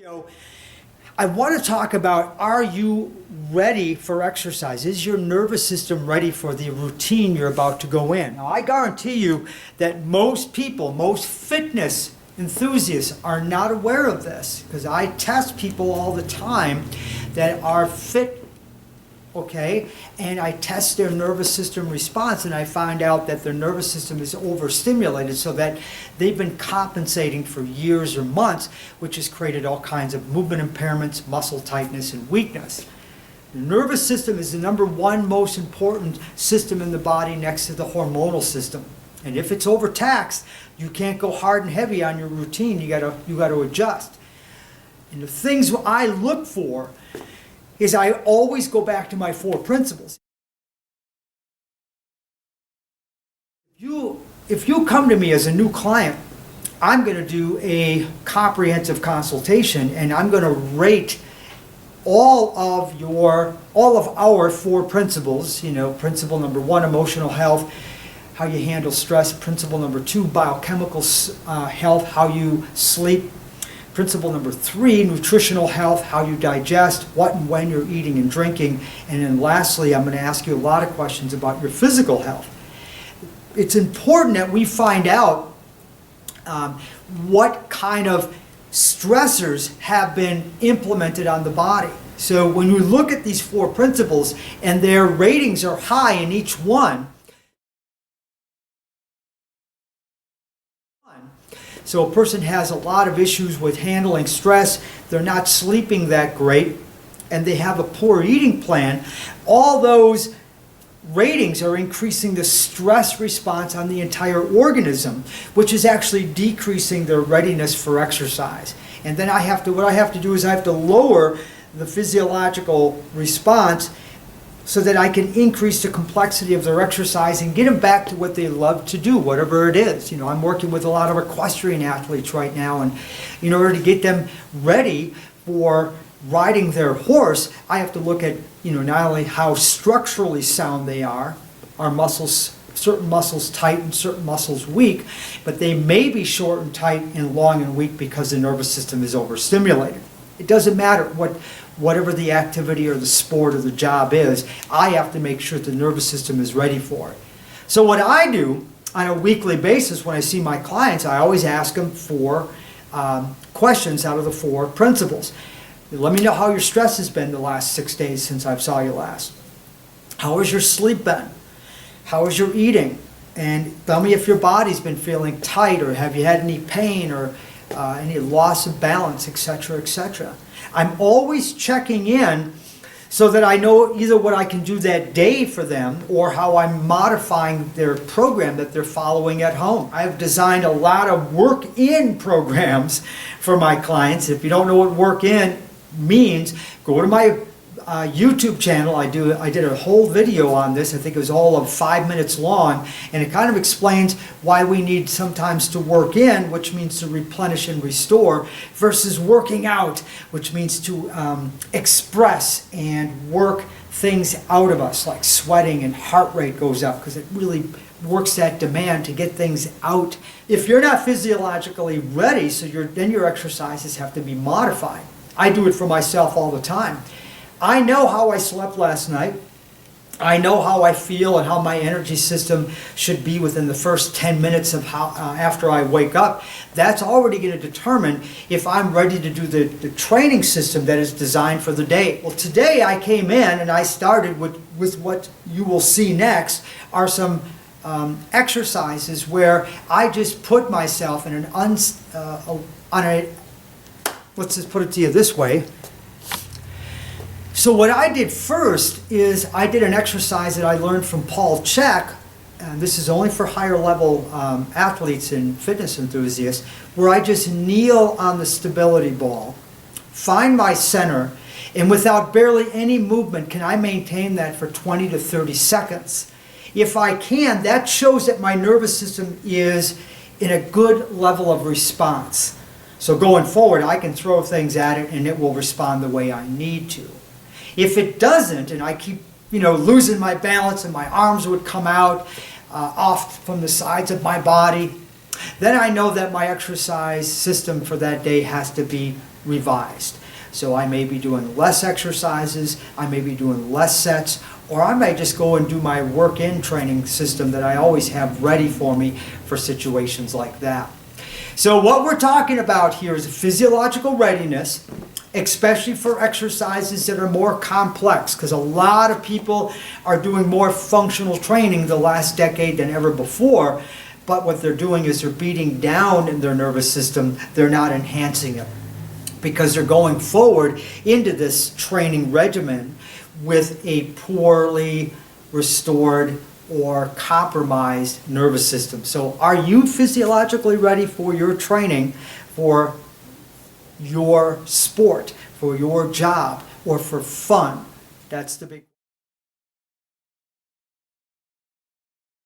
video, I want to talk about, are you ready for exercise? Is your nervous system ready for the routine you're about to go in? Now, I guarantee you that most people, most fitness enthusiasts are not aware of this, because I test people all the time that are fit, okay, and I test their nervous system response, and I find out that their nervous system is overstimulated, so that they've been compensating for years or months, which has created all kinds of movement impairments, muscle tightness, and weakness. The nervous system is the number one most important system in the body next to the hormonal system. And if it's overtaxed, you can't go hard and heavy on your routine. You gotta adjust. And the things I look for is I always go back to my 4 principles. If you come to me as a new client, I'm going to do a comprehensive consultation, and I'm going to rate all of our 4 principles. You know, principle number 1, emotional health, how you handle stress. Principle number 2, biochemical health, how you sleep. Principle number 3, nutritional health, how you digest, what and when you're eating and drinking. And then lastly, I'm going to ask you a lot of questions about your physical health. It's important that we find out what kind of stressors have been implemented on the body. So when we look at these 4 principles and their ratings are high in each one, so a person has a lot of issues with handling stress, they're not sleeping that great, and they have a poor eating plan, all those ratings are increasing the stress response on the entire organism, which is actually decreasing their readiness for exercise. And then what I have to do is I have to lower the physiological response so that I can increase the complexity of their exercise and get them back to what they love to do, whatever it is. You know, I'm working with a lot of equestrian athletes right now, and in order to get them ready for riding their horse, I have to look at, you know, not only how structurally sound they are muscles, certain muscles tight and certain muscles weak, but they may be short and tight and long and weak because the nervous system is overstimulated. It doesn't matter whatever the activity or the sport or the job is, I have to make sure the nervous system is ready for it. So what I do on a weekly basis when I see my clients, I always ask them for questions out of the 4 principles. Let me know how your stress has been the last 6 days since I saw you last. How has your sleep been? How is your eating? And tell me if your body's been feeling tight, or have you had any pain, or any loss of balance, etc., etc. I'm always checking in so that I know either what I can do that day for them or how I'm modifying their program that they're following at home. I've designed a lot of work-in programs for my clients. If you don't know what work-in means, go to my YouTube channel. I did a whole video on this. I think it was all of 5 minutes long, and it kind of explains why we need sometimes to work in, which means to replenish and restore, versus working out, which means to express and work things out of us, like sweating and heart rate goes up because it really works that demand to get things out. If you're not physiologically ready, then your exercises have to be modified. I do it for myself all the time. I know how I slept last night. I know how I feel and how my energy system should be within the first 10 minutes of after I wake up. That's already going to determine if I'm ready to do the training system that is designed for the day. Well, today I came in and I started with what you will see next are some exercises where I just put myself in let's just put it to you this way. So what I did first is I did an exercise that I learned from Paul Chek, and this is only for higher level athletes and fitness enthusiasts, where I just kneel on the stability ball, find my center, and without barely any movement can I maintain that for 20 to 30 seconds. If I can, that shows that my nervous system is in a good level of response. So going forward, I can throw things at it and it will respond the way I need to. If it doesn't, and I keep, losing my balance and my arms would come out off from the sides of my body, then I know that my exercise system for that day has to be revised. So I may be doing less exercises, I may be doing less sets, or I may just go and do my work-in training system that I always have ready for me for situations like that. So what we're talking about here is physiological readiness, especially for exercises that are more complex, because a lot of people are doing more functional training the last decade than ever before, but what they're doing is they're beating down in their nervous system, they're not enhancing it, because they're going forward into this training regimen with a poorly restored or compromised nervous system. So are you physiologically ready for your training, for your sport, for your job, or for fun? That's the big